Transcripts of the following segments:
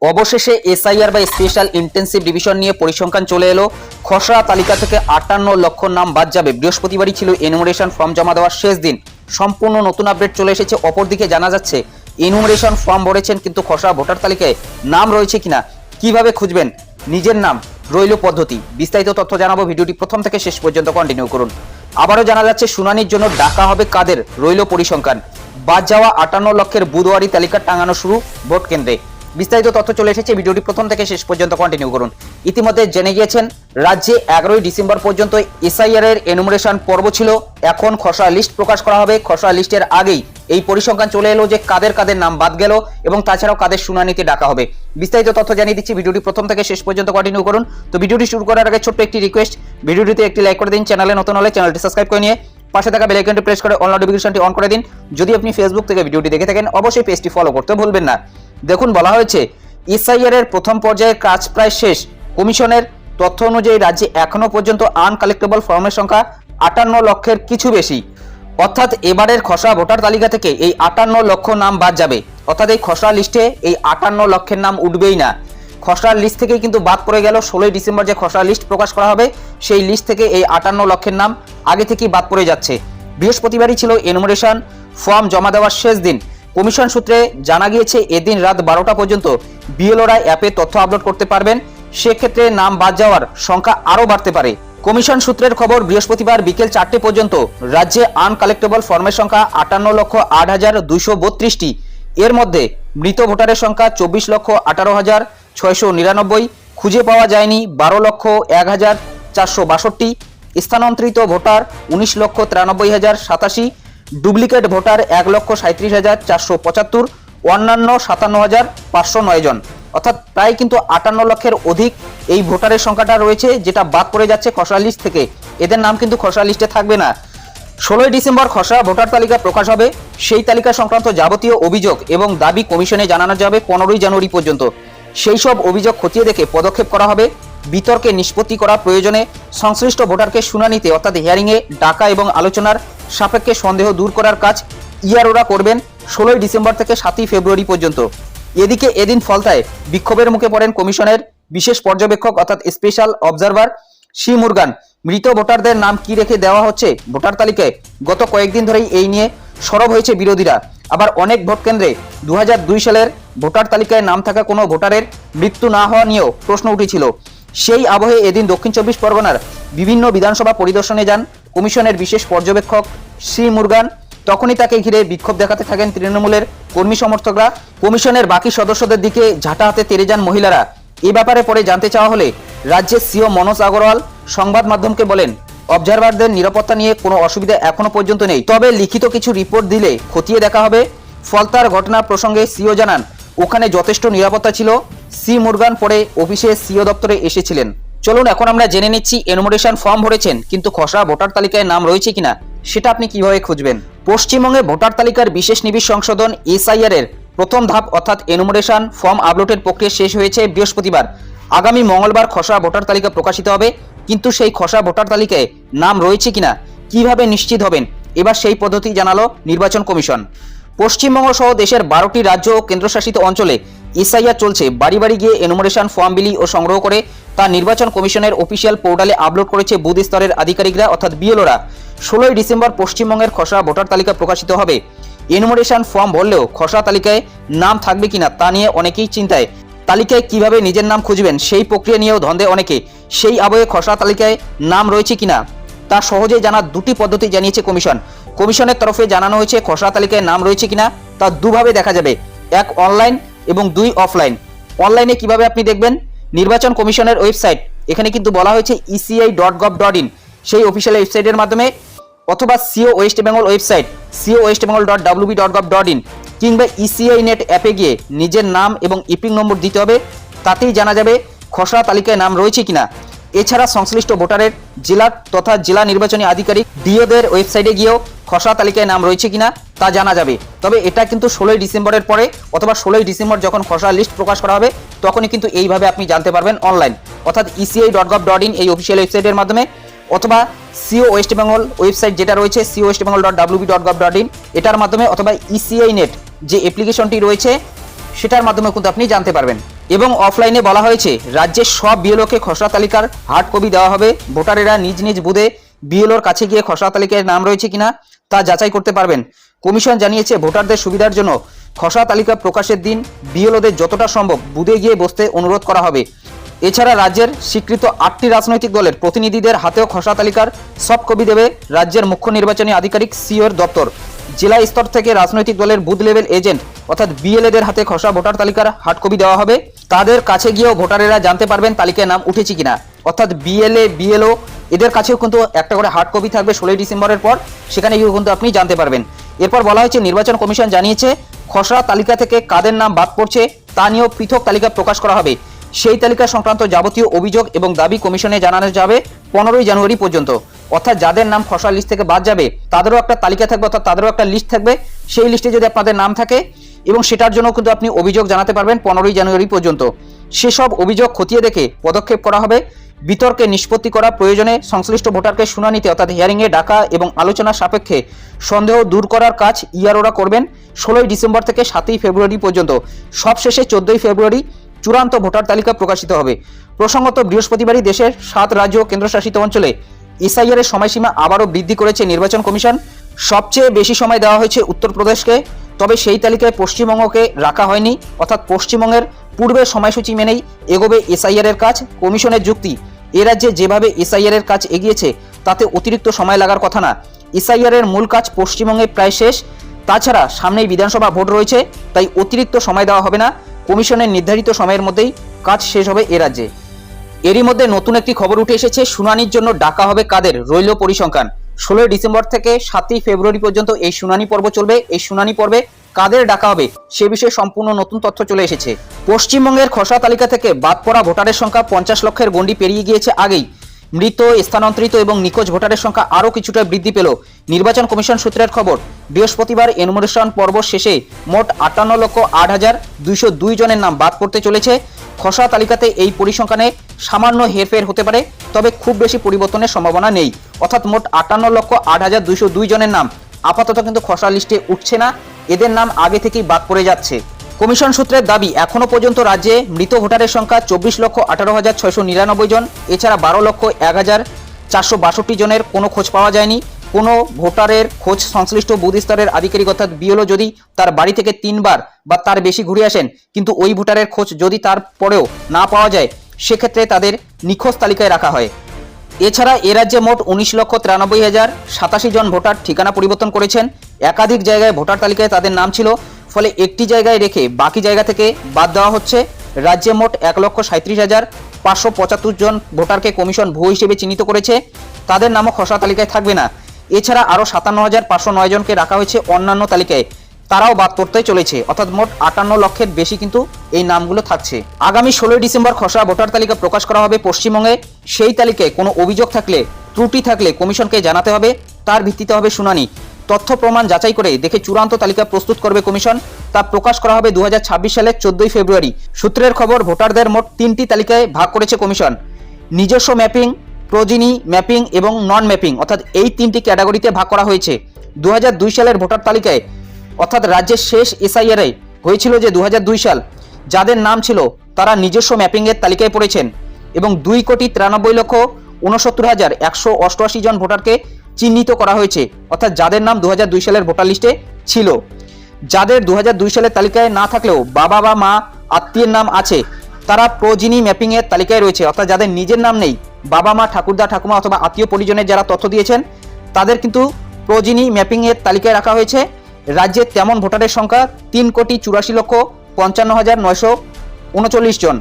অবশেষে এসআইআর বা special intensive division নিয়ে পরিসংখ্যান চলে এলো। খসড়া তালিকা থেকে 58 লক্ষ নাম বাদ যাবে। বৃহস্পতিবারই ছিল এনুমারেশন ফর্ম জমা দেওয়ার শেষ দিন। সম্পূর্ণ নতুন আপডেট চলে এসেছে। অপরদিকে জানা যাচ্ছে এনুমারেশন ফর্ম ভরেছেন, কিন্তু খসড়া ভোটার তালিকায় নাম রয়েছে কিনা, কিভাবে খুঁজবেন নিজের নাম, রইল পদ্ধতি। বিস্তারিত তথ্য জানাবো, ভিডিওটি প্রথম থেকে শেষ পর্যন্ত কন্টিনিউ করুন। আবারও জানা যাচ্ছে শুনানির জন্য ডাকা হবে কাদের, রইল পরিসংখ্যান। বাদ যাওয়া 58 লক্ষের বুধবারই তালিকা টাঙানো শুরু ভোট কেন্দ্রে। বিস্তারিত তথ্য চলে এসেছে, ভিডিওটি প্রথম থেকে শেষ পর্যন্ত কন্টিনিউ করুন। ইতিমধ্যে জেনে গিয়েছেন রাজ্যে 11ই ডিসেম্বর পর্যন্ত এসআইআর এর এনুমারেশন পর্ব ছিল। এখন খসড়া লিস্ট প্রকাশ করা হবে। খসড়া লিস্টের আগেই এই পরিসংখ্যান চলে এলো যে কাদের কাদের নাম বাদ গেল এবং তাছাড়াও কাদের শুনানিতে ডাকা হবে। বিস্তারিত তথ্য জানিয়ে দিচ্ছি, ভিডিওটি প্রথম থেকে শেষ পর্যন্ত কন্টিনিউ করুন। তো ভিডিওটি শুরু করার আগে ছোট্ট একটি রিকোয়েস্ট, ভিডিওটিতে একটি লাইক করে দিন, চ্যানেলে নতুন হলে চ্যানেলটি সাবস্ক্রাইব করে নিয়ে পাশে থাকা বেল আইকনটি প্রেস করে অল নোটিফিকেশনটি অন করে দিন। যদি আপনি ফেসবুক থেকে ভিডিওটি দেখে থাকেন অবশ্যই পেজটি ফলো করতে ভুলবেন না। দেখুন, বলা হয়েছে এসআইআর এর প্রথম পর্যায়ের কাজ প্রায় শেষ। কমিশনের তথ্য অনুযায়ী রাজ্যে এখনো পর্যন্ত আনকালেক্টেবল ফর্মের সংখ্যা 58 লক্ষের কিছু বেশি। অর্থাৎ এবারের খসড়া ভোটার তালিকা থেকে এই 58 লক্ষ নাম বাদ যাবে। অর্থাৎ এই খসড়া লিস্টে এই 58 লক্ষের নাম উঠবেই না। খসড়ার লিস্ট থেকে কিন্তু বাদ পড়ে গেল। 16ই ডিসেম্বর যে খসড়া লিস্ট প্রকাশ করা হবে সেই লিস্ট থেকে এই 58 লক্ষের নাম আগে থেকেই বাদ পড়ে যাচ্ছে। বৃহস্পতিবারই ছিল এনুমারেশন ফর্ম জমা দেওয়ার শেষ দিন। কমিশন সূত্রে জানা গিয়েছে এদিন রাত 12টা পর্যন্ত বিএলওরা অ্যাপে তথ্য আপলোড করতে পারবেন। সেক্ষেত্রে নাম বাদ যাওয়ার সংখ্যা আরও বাড়তে পারে। কমিশন সূত্রের খবর, বৃহস্পতিবার বিকেল 4টে পর্যন্ত রাজ্যে আনকালেক্টেবল ফর্মের সংখ্যা 58,08,232টি। এর মধ্যে মৃত ভোটারের সংখ্যা 24,18,699। খুঁজে পাওয়া যায়নি 12,01,462। স্থানান্তরিত ভোটার 19,93,087। Duplicate voter 1,37,475। অন্যান্য 57,509 জন। অর্থাৎ প্রায় কিন্তু 58 লক্ষের অধিক এই ভোটারের সংখ্যাটা রয়েছে যেটা বাদ পড়ে যাচ্ছে খসড়া লিস্ট থেকে। এদের নাম কিন্তু খসড়া লিস্টে থাকবে না। 16ই ডিসেম্বর খসড়া ভোটার তালিকা প্রকাশ হবে। সেই তালিকা সংক্রান্ত যাবতীয় অভিযোগ এবং দাবি কমিশনে জানানো যাবে 15ই জানুয়ারি পর্যন্ত। সেই সব অভিযোগ খতিয়ে দেখে পদক্ষেপ করা হবে। বিতর্কে নিষ্পত্তি করা প্রয়োজনে সংশ্লিষ্ট ভোটারকে শুনানিতে অর্থাৎ হিয়ারিংয়ে ডাকা এবং আলোচনার সাপেক্ষে সন্দেহ দূর করার কাজ ইআরওরা করবেন 16ই ডিসেম্বর থেকে 7ই ফেব্রুয়ারি পর্যন্ত। এদিকে এদিন ফলতায় বিক্ষোভের মুখে পড়েন কমিশনের বিশেষ পর্যবেক্ষক অর্থাৎ স্পেশাল অবজারভার সি মুরগান। মৃত ভোটারদের নাম কি রেখে দেওয়া হচ্ছে ভোটার তালিকায়, গত কয়েকদিন ধরেই এই নিয়ে সরব হয়েছে বিরোধীরা। আবার অনেক ভোট কেন্দ্রে 2002 সালের ভোটার তালিকায় নাম থাকা কোনো ভোটারের মৃত্যু না হওয়া নিয়েও প্রশ্ন উঠেছিল। সেই আবহে এদিন দক্ষিণ 24 পরগনার বিভিন্ন বিধানসভা পরিদর্শনে যান কমিশনের বিশেষ পর্যবেক্ষক সি মুরগান। তখনই তাকে ঘিরে বিক্ষোভ দেখাতে থাকেন তৃণমূলের কর্মী সমর্থকরা। কমিশনের বাকি সদস্যদের দিকে ঝাঁটা হাতে তেড়ে যান মহিলারা। এ ব্যাপারে পরে জানতে চাওয়া হলে রাজ্যের সিও মনোজ আগরওয়াল সংবাদ মাধ্যমকে বলেন, অবজারভারদের নিরাপত্তা নিয়ে কোনো অসুবিধা এখনো পর্যন্ত নেই, তবে লিখিত কিছু রিপোর্ট দিলে খতিয়ে দেখা হবে। ফলতার ঘটনা প্রসঙ্গে সিও জানান, ওখানে যথেষ্ট নিরাপত্তা ছিল। সি মুরগান পরে অফিসে সিও দপ্তরে এসেছিলেন। চলুন এখন আমরা জেনে নিচ্ছি এনুমারেশন ফর্ম ভরেছেন কিন্তু খসড়া ভোটার তালিকায় নাম রয়েছে কিনা সেটা আপনি কিভাবে খুঁজবেন। পশ্চিমবঙ্গে ভোটার তালিকার বিশেষ নিবিড় সংশোধন এসআইআর এর প্রথম ধাপ অর্থাৎ এনুমারেশন ফর্ম আপলোডের প্রক্রিয়া শেষ হয়েছে বৃহস্পতিবার। আগামী মঙ্গলবার খসড়া ভোটার তালিকা প্রকাশিত হবে, কিন্তু সেই খসড়া ভোটার তালিকায় নাম রয়েছে কিনা কিভাবে নিশ্চিত হবেন, এবার সেই পদ্ধতি জানালো নির্বাচন কমিশন। পশ্চিমবঙ্গ সহ দেশের 12টি রাজ্য ও কেন্দ্রশাসিত অঞ্চলে এসআইআর চলছে। বাড়ি বাড়ি গিয়ে এনুমারেশন ফর্ম বিলি ও সংগ্রহ করে তা নির্বাচন কমিশনের অফিসিয়াল পোর্টালে আপলোড করেছে বুথ স্তরের আধিকারিকরা অর্থাৎ বিএলওরা। 16ই ডিসেম্বর পশ্চিমবঙ্গের খসড়া ভোটার তালিকা প্রকাশিত হবে। এনুমারেশন ফর্ম ভরলেও খসড়া তালিকায় নাম থাকবে কিনা তা নিয়ে অনেকেই চিন্তায়। তালিকায় কিভাবে নিজের নাম খুঁজবেন সেই প্রক্রিয়া নিয়েও ধন্দে অনেকে। সেই আবহে খসড়া তালিকায় নাম রয়েছে কিনা তা সহজেই জানার দুটি পদ্ধতি জানিয়েছে কমিশন। কমিশনের তরফে জানানো হয়েছে খসড়া তালিকায় নাম রয়েছে কিনা তা দুভাবে দেখা যাবে, এক অনলাইন এবং 2 অফলাইন। অনলাইনে কিভাবে আপনি দেখবেন, নির্বাচন কমিশনের ওয়েবসাইট, এখানে কিন্তু বলা হয়েছে eci.gov.in, সেই অফিসিয়াল ওয়েবসাইটের মাধ্যমে, অথবা CO West Bengal website co.westbengal.wb.gov.in কিংবা ইসিআই নেট অ্যাপে গিয়ে নিজের নাম এবং ইপিং নম্বর দিতে হবে। তাতেই জানা যাবে খসড়া তালিকায় নাম রয়েছে কিনা। এছাড়া সংশ্লিষ্ট ভোটারের জেলা তথা জেলা নির্বাচনী আধিকারিক ডিওদের ওয়েবসাইটে গিয়েও খসড়া তালিকায় নাম রয়েছে কিনা তা জানা যাবে। তবে এটা কিন্তু 16ই ডিসেম্বরের পরে অথবা 16ই ডিসেম্বর যখন খসড়া লিস্ট প্রকাশ করা হবে তখনই কিন্তু এইভাবে আপনি জানতে পারবেন অনলাইন, অর্থাৎ eci.gov.in এই অফিসিয়াল ওয়েবসাইটের মাধ্যমে, অথবা সিও ওয়েস্ট বেঙ্গল ওয়েবসাইট যেটা রয়েছে co.westbengal.wb.gov.in এটার মাধ্যমে, অথবা ইসিআই নেট যে অ্যাপ্লিকেশনটি রয়েছে সেটার মাধ্যমে কিন্তু আপনি জানতে পারবেন। এবং অফলাইনে বলা হয়েছে রাজ্যের সব বিএলওকে খসড়া তালিকার হার্ড কপি দেওয়া হবে। ভোটারেরা নিজ নিজ বুথে বিএলওর কাছে গিয়ে খসড়া তালিকায় নাম রয়েছে কিনা তা যাচাই করতে পারবেন। কমিশন জানিয়েছে ভোটারদের সুবিধার জন্য খসড়া তালিকা প্রকাশের দিন বিএলওদের যতটা সম্ভব বুথে গিয়ে বসতে অনুরোধ করা হবে। এছাড়া রাজ্যের স্বীকৃত 8টি রাজনৈতিক দলের প্রতিনিধিদের হাতেও খসড়া তালিকার সফট কপি দেবে রাজ্যের মুখ্য নির্বাচনী আধিকারিক সিওর দপ্তর। জেলা স্তর থেকে রাজনৈতিক দলের বুথ লেভেল এজেন্ট অর্থাৎ বিএলএদের হাতে খসড়া ভোটার তালিকার হার্ড কপি দেওয়া হবে। তাদের কাছে গিয়েও ভোটারেরা জানতে পারবেন তালিকায় নাম উঠেছে কিনা। অর্থাৎ বিএলএ বিএলও এদের কাছেও কিন্তু একটা করে হার্ড কপি থাকবে 16 ডিসেম্বরের পর, সেখানে গিয়েও কিন্তু আপনি জানতে পারবেন। এরপর বলা হয়েছে নির্বাচন কমিশন জানিয়েছে খসড়া তালিকা থেকে কাদের নাম বাদ পড়ছে তা নিয়েও পৃথক তালিকা প্রকাশ করা হবে। সেই তালিকা সংক্রান্ত যাবতীয় অভিযোগ এবং দাবি কমিশনে জানানো যাবে 15ই জানুয়ারি পর্যন্ত। অর্থাৎ যাদের নাম খসড়া লিস্ট থেকে বাদ যাবে তাদেরও একটা তালিকা থাকবে, অর্থাৎ তাদেরও একটা লিস্ট থাকবে। সেই লিস্টে যদি আপনাদের নাম থাকে এবং সেটার জন্য কিন্তু আপনি অভিযোগ জানাতে পারবেন 15ই জানুয়ারি পর্যন্ত। সেসব অভিযোগ খতিয়ে দেখে পদক্ষেপ করা হবে। বিতর্কে নিষ্পত্তি করা প্রয়োজনে সংশ্লিষ্ট ভোটারকে শুনানিতে অর্থাৎ হিয়ারিংয়ে ডাকা এবং আলোচনা সাপেক্ষে সন্দেহ দূর করার কাজ ইআরওরা করবেন 16ই ডিসেম্বর থেকে 7ই ফেব্রুয়ারি পর্যন্ত। সবশেষে 14ই ফেব্রুয়ারি চূড়ান্ত ভোটার তালিকা প্রকাশিত হবে। প্রসঙ্গত বৃহস্পতিবারই দেশের 7 রাজ্য ও কেন্দ্রশাসিত অঞ্চলে এসআইআর এর সময়সীমা আবারও বৃদ্ধি করেছে নির্বাচন কমিশন। সবচেয়ে বেশি সময় দেওয়া হয়েছে উত্তরপ্রদেশকে, তবে সেই তালিকায় পশ্চিমবঙ্গকে রাখা হয়নি। অর্থাৎ পশ্চিমবঙ্গের পূর্বের সময়সূচি মেনেই এগোবে এসআইআর এর কাজ। কমিশনের যুক্তি, এ রাজ্যে যেভাবে এসআইআর এর কাজ এগিয়েছে তাতে অতিরিক্ত সময় লাগার কথা না। এসআইআর এর মূল কাজ পশ্চিমবঙ্গে প্রায় শেষ, তাছাড়া সামনেই বিধানসভা ভোট রয়েছে, তাই অতিরিক্ত সময় দেওয়া হবে না। কমিশনের নির্ধারিত সময়ের মধ্যেই কাজ শেষ হবে এ রাজ্যে। এরই মধ্যে নতুন একটি খবর উঠে এসেছে, শুনানির জন্য ডাকা হবে কাদের, রইল পরিসংখ্যান। 16 ডিসেম্বর থেকে 7ই ফেব্রুয়ারি পর্যন্ত এই শুনানি পর্ব চলবে। এই শুনানি পর্বে কাদের ডাকা হবে সে বিষয়ে সম্পূর্ণ নতুন তথ্য চলে এসেছে। পশ্চিমবঙ্গের খসড়া তালিকা থেকে বাদ পড়া ভোটারের সংখ্যা 50 লক্ষের গণ্ডি পেরিয়ে গিয়েছে আগেই। মৃত, স্থানান্তরিত এবং নিখোঁজ ভোটারের সংখ্যা আরও কিছুটা বৃদ্ধি পেল। নির্বাচন কমিশন সূত্রের খবর, বৃহস্পতিবার এনুমারেশন পর্ব শেষে মোট 58,08,202 জনের নাম বাদ পড়তে চলেছে। খসড়া তালিকাতে এই পরিসংখ্যানে সামান্য হেরফের হতে পারে, তবে খুব বেশি পরিবর্তনের সম্ভাবনা নেই। অর্থাৎ মোট 58,08,202 জনের নাম আপাতত কিন্তু খসড়া লিস্টে উঠছে না, এদের নাম আগে থেকেই বাদ পড়ে যাচ্ছে। কমিশন সূত্রের দাবি, এখনো পর্যন্ত রাজ্যে মৃত ভোটারের সংখ্যা 24,18,699 জন। এছাড়া 12,01,462 জনের কোনো খোঁজ পাওয়া যায়নি। কোনো ভোটারের খোঁজ সংশ্লিষ্ট বুথ স্তরের আধিকারিক অর্থাৎ বিএলও যদি তার বাড়ি থেকে 3 বার বা তার বেশি ঘুরে আসেন, কিন্তু ওই ভোটারের খোঁজ যদি তার পরেও না পাওয়া যায়, সেক্ষেত্রে তাদের নিখোঁজ তালিকায় রাখা হয়। এছাড়া এ রাজ্যে মোট 19,93,087 জন ভোটার ঠিকানা পরিবর্তন করেছেন। একাধিক জায়গায় ভোটার তালিকায় তাদের নাম ছিল, ফলে একটি জায়গায় রেখে বাকি জায়গা থেকে বাদ দেওয়া হচ্ছে। রাজ্যে মোট 1,37,575 জন ভোটারকে কমিশন ভুয়ো হিসেবে চিহ্নিত করেছে, তাদের নামও খসড়া তালিকায় থাকবে না। এছাড়া আরও 57,509 জনকে রাখা হয়েছে অন্যান্য তালিকায়, তারাও বাদ পড়তে চলেছে। অর্থাৎ মোট 58 লক্ষের বেশি কিন্তু এই নামগুলো থাকছে। আগামী 16 ডিসেম্বর খসড়া ভোটার তালিকা প্রকাশ করা হবে পশ্চিমবঙ্গে। সেই তালিকায় কোনো অভিযোগ থাকলে, ত্রুটি থাকলে কমিশনকে জানাতে হবে, তার ভিত্তিতে হবে শুনানি। তথ্য প্রমাণ যাচাই করে দেখে চূড়ান্ত তালিকা প্রস্তুত করবে কমিশন, তা প্রকাশ করা হবে 2026 সালের 14ই ফেব্রুয়ারি। সূত্রের খবর, ভোটারদের মোট 3টি তালিকায় ভাগ করেছে কমিশন। নিজস্ব ম্যাপিং, প্রোজিনি ম্যাপিং এবং নন ম্যাপিং, অর্থাৎ এই 3টি ক্যাটাগরিতে ভাগ করা হয়েছে। 2002 সালের ভোটার তালিকায় অর্থাৎ রাজ্যের শেষ এসআইআরে হয়েছিল যে 2002 সাল, যাদের নাম ছিল তারা নিজস্ব ম্যাপিংয়ের তালিকায় পড়েছেন এবং 2,93,69,188 জন ভোটারকে চিহ্নিত করা হয়েছে, অর্থাৎ যাদের নাম 2002 সালের ভোটার লিস্টে ছিল। যাদের 2002 সালের তালিকায় না থাকলেও বাবা বা মা আত্মীয়ের নাম আছে, তারা প্রোজিনি ম্যাপিংয়ের তালিকায় রয়েছে। অর্থাৎ যাদের নিজের নাম নেই, বাবা মা, ঠাকুরদা, ঠাকুমা অথবা আত্মীয় পরিজনের যারা তথ্য দিয়েছেন, তাদের কিন্তু প্রোজিনি ম্যাপিংয়ের তালিকায় রাখা হয়েছে। রাজ্যে তেমন ভোটারের সংখ্যা 3,84,55,939 জন।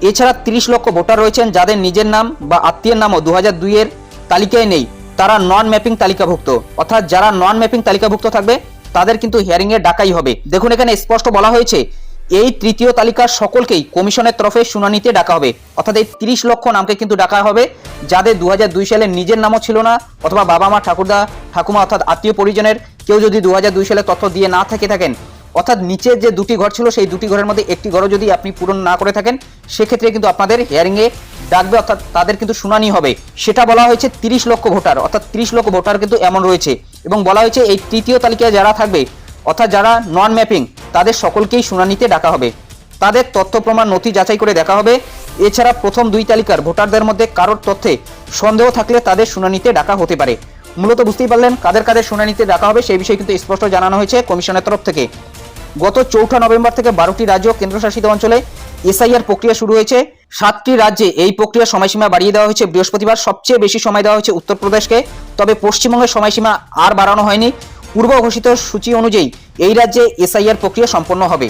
এছাড়া 30 লক্ষ ভোটার রয়েছেন যাদের নিজের নাম বা আত্মীয়ের নামও 2002 এর তালিকায় নেই, তারা নন ম্যাপিং তালিকাভুক্ত। অর্থাৎ যারা নন ম্যাপিং তালিকাভুক্ত থাকবে তাদের কিন্তু হিয়ারিংয়ে ডাকাই হবে। দেখুন এখানে স্পষ্ট বলা হয়েছে, এই তৃতীয় তালিকার সকলকেই কমিশনের তরফে শুনানিতে ডাকা হবে। অর্থাৎ এই 30 লক্ষ নামকে কিন্তু ডাকা হবে যাদের 2002 সালে নিজের নামও ছিল না, অথবা বাবা মা, ঠাকুরদা, ঠাকুমা অর্থাৎ আত্মীয় পরিজনের কেউ যদি 2002 সালে তথ্য দিয়ে না থাকেন, অর্থাৎ নিচের যে 2টি ঘর ছিল সেই 2টি ঘরের মধ্যে একটি ঘরও যদি আপনি পূরণ না করে থাকেন, সেক্ষেত্রে কিন্তু আপনাদের হিয়ারিংয়ে ডাকবে, অর্থাৎ তাদের কিন্তু শুনানি হবে। সেটা বলা হয়েছে 30 লক্ষ ভোটার, অর্থাৎ 30 লক্ষ ভোটার কিন্তু এমন রয়েছে। এবং বলা হয়েছে এই তৃতীয় তালিকায় যারা থাকবে, অর্থাৎ যারা নন ম্যাপিং, তাদের সকলকেই শুনানিতে ডাকা হবে। তাদের তথ্য প্রমাণ নথি যাচাই করে দেখা হবে। এছাড়া প্রথম দুই তালিকার ভোটারদের মধ্যে কারোর তথ্যে সন্দেহ থাকলে তাদের শুনানিতে ডাকা হতে পারে। মূলত বুঝতেই পারলেন কাদের কাদের শুনানিতে ডাকা হবে সেই বিষয়ে কিন্তু স্পষ্ট জানানো হয়েছে কমিশনের তরফ থেকে। গত 4 নভেম্বর থেকে 12টি রাজ্য কেন্দ্রশাসিত অঞ্চলে এসআইআর প্রক্রিয়া শুরু হয়েছে। 7টি রাজ্যে এই প্রক্রিয়ার সময়সীমা বাড়িয়ে দেওয়া হয়েছে বৃহস্পতিবার। সবচেয়ে বেশি সময় দেওয়া হয়েছে উত্তরপ্রদেশকে, তবে পশ্চিমবঙ্গের সময়সীমা আর বাড়ানো হয়নি। পূর্ব ঘোষিত সূচি অনুযায়ী এই রাজ্যে এসআইআর প্রক্রিয়া সম্পন্ন হবে।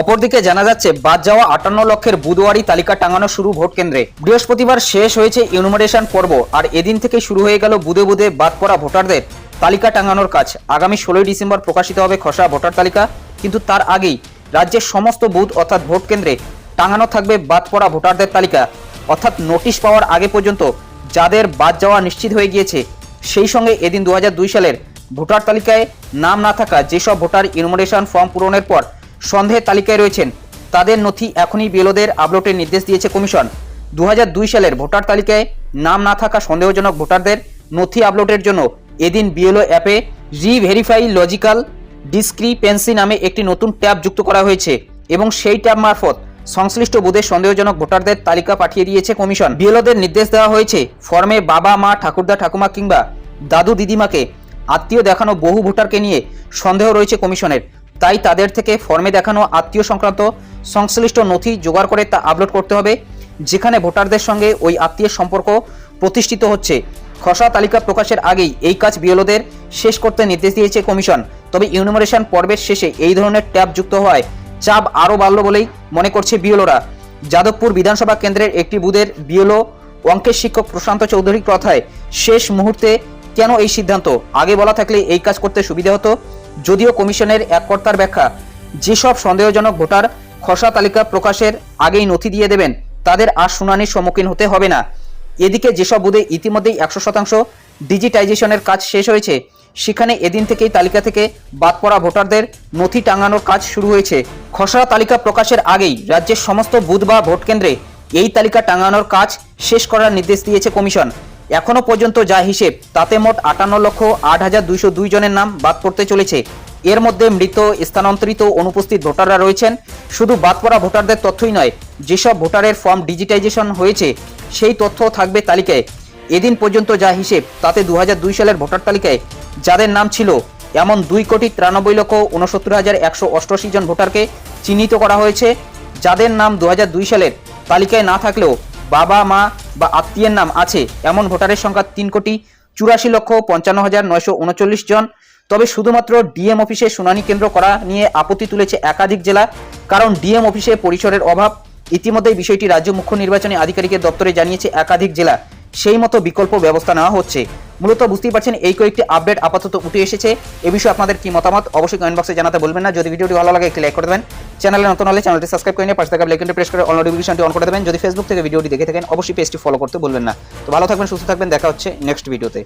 অপরদিকে জানা যাচ্ছে বাদ যাওয়া 58 লক্ষের বুধবারই তালিকা টাঙানো শুরু ভোট কেন্দ্রে। বৃহস্পতিবার শেষ হয়েছে ইনুমারেশন পর্ব, আর এদিন থেকে শুরু হয়ে গেল বুধে বুধে বাদ পড়া ভোটারদের তালিকা টাঙানোর কাজ। আগামী 16 ডিসেম্বর প্রকাশিত হবে খসড়া ভোটার তালিকা, কিন্তু তার আগেই রাজ্যের সমস্ত বুথ অর্থাৎ ভোট কেন্দ্রে টাঙানো থাকবে বাদ পড়া ভোটারদের তালিকা। অর্থাৎ নোটিশ পাওয়ার আগে পর্যন্ত যাদের বাদ যাওয়া নিশ্চিত হয়ে গিয়েছে, সেই সঙ্গে এদিন 2002 সালের ভোটার তালিকায় নাম না থাকা যেসব ভোটার ইনুমারেশন ফর্ম পূরণের পর সন্দেহের তালিকায় রয়েছেন, তাদের নথি এখনই বিএলওদের আপলোডের নির্দেশ দিয়েছে কমিশন। 2002 সালের ভোটার তালিকায় নাম না থাকা সন্দেহজনক ভোটারদের নথি আপলোডের জন্য এদিন বিএলও অ্যাপে রি-ভেরিফাই লজিক্যাল ডিসক্রিপেন্সি নামে একটি নতুন ট্যাব যুক্ত করা হয়েছে এবং সেই ট্যাব মারফত সংশ্লিষ্ট বুথের সন্দেহজনক ভোটারদের তালিকা পাঠিয়ে দিয়েছে কমিশন। বিএলওদের নির্দেশ দেওয়া হয়েছে ফর্মে বাবা মা ঠাকুরদা ঠাকুমা কিংবা দাদু দিদিমাকে আত্মীয় দেখানো বহু ভোটারকে নিয়ে সন্দেহ রয়েছে কমিশনের, তাই তাদের থেকে ফর্মে দেখানো আত্মীয় সংক্রান্ত সংশ্লিষ্ট নথি জোগাড় করে তা আপলোড করতে হবে, যেখানে ভোটারদের সঙ্গে ওই আত্মীয়ের সম্পর্ক প্রতিষ্ঠিত হচ্ছে। খসড়া তালিকা প্রকাশের আগেই এই কাজ বিএলওদের শেষ করতে নির্দেশ দিয়েছে কমিশন। তবে ইউনিমারেশন পর্বের শেষে এই ধরনের ট্যাব যুক্ত হওয়ায় চাপ আরও বাড়ল বলেই মনে করছে বিএলওরা। যাদবপুর বিধানসভা কেন্দ্রের একটি বুথের বিএলও অঙ্কের শিক্ষক প্রশান্ত চৌধুরীর কথায় শেষ মুহূর্তে কেন এই সিদ্ধান্ত, আগে বলা থাকলে এই কাজ করতে সুবিধা হতো। যদিও কমিশনের এক কর্তার ব্যাখ্যা, যেসব সন্দেহজনক ভোটার খসড়া তালিকা প্রকাশের আগেই নথি দিয়ে দেবেন তাদের আর শুনানির সম্মুখীন হতে হবে না। এদিকে যেসব বুথে ইতিমধ্যেই 100% ডিজিটাইজেশনের কাজ শেষ হয়েছে, সেখানে এদিন থেকেই তালিকা থেকে বাদ পড়া ভোটারদের নথি টাঙানোর কাজ শুরু হয়েছে। খসড়া তালিকা প্রকাশের আগেই রাজ্যের সমস্ত বুথ বা ভোট কেন্দ্রে এই তালিকা টাঙানোর কাজ শেষ করার নির্দেশ দিয়েছে কমিশন। এখনো পর্যন্ত যা হিসেব, তাতে মোট 58,08,202 জনের নাম বাদ পড়তে চলেছে। এর মধ্যে মৃত, স্থানান্তরিত, অনুপস্থিত ভোটাররা রয়েছেন। শুধু বাদ পড়া ভোটারদের তথ্যই নয়, যেসব ভোটারের ফর্ম ডিজিটাইজেশন হয়েছে সেই তথ্য থাকবে তালিকায়। এদিন পর্যন্ত যা হিসেব, তাতে 2002 সালের ভোটার তালিকায় যাদের নাম ছিল এমন 2,93,69,188 জন ভোটারকে চিহ্নিত করা হয়েছে। যাদের নাম 2002 সালের তালিকায় না থাকলেও বাবা মা বা আত্মীয়ের নাম আছে, এমন ভোটারের সংখ্যা 3,84,55,939 জন। তবে শুধুমাত্র ডিএম অফিসে শুনানি কেন্দ্র করা নিয়ে আপত্তি তুলেছে একাধিক জেলা, কারণ ডিএম অফিসে পরিসরের অভাব। ইতিমধ্যেই বিষয়টি রাজ্য মুখ্য নির্বাচনী আধিকারিকের দপ্তরে জানিয়েছে একাধিক জেলা, সেই মতো বিকল্প ব্যবস্থা নেওয়া হচ্ছে। মূলত বুঝতেই পারছেন এই কয়েকটি আপডেট আপাতত উঠে এসেছে। এ বিষয়ে আপনাদের কি মতামত অবশ্যই কমেন্ট বক্সে জানাতে বলবেন না। যদি ভিডিওটি ভালো লাগে একটি লাইক করে দেবেন, চ্যানেলে নতুন হলে চ্যানেলটি সাবস্ক্রাইব করে নিয়ে পাশে থাকা বেল আইকনটি প্রেস করে অল নোটিফিকেশনটি অন করে দেবেন। যদি ফেসবুক থেকে ভিডিওটি দেখে থাকেন অবশ্যই পেজটি ফলো করতে ভুলবেন না। তো ভালো থাকবেন, সুস্থ থাকবেন, দেখা হচ্ছে নেক্সট ভিডিওতে।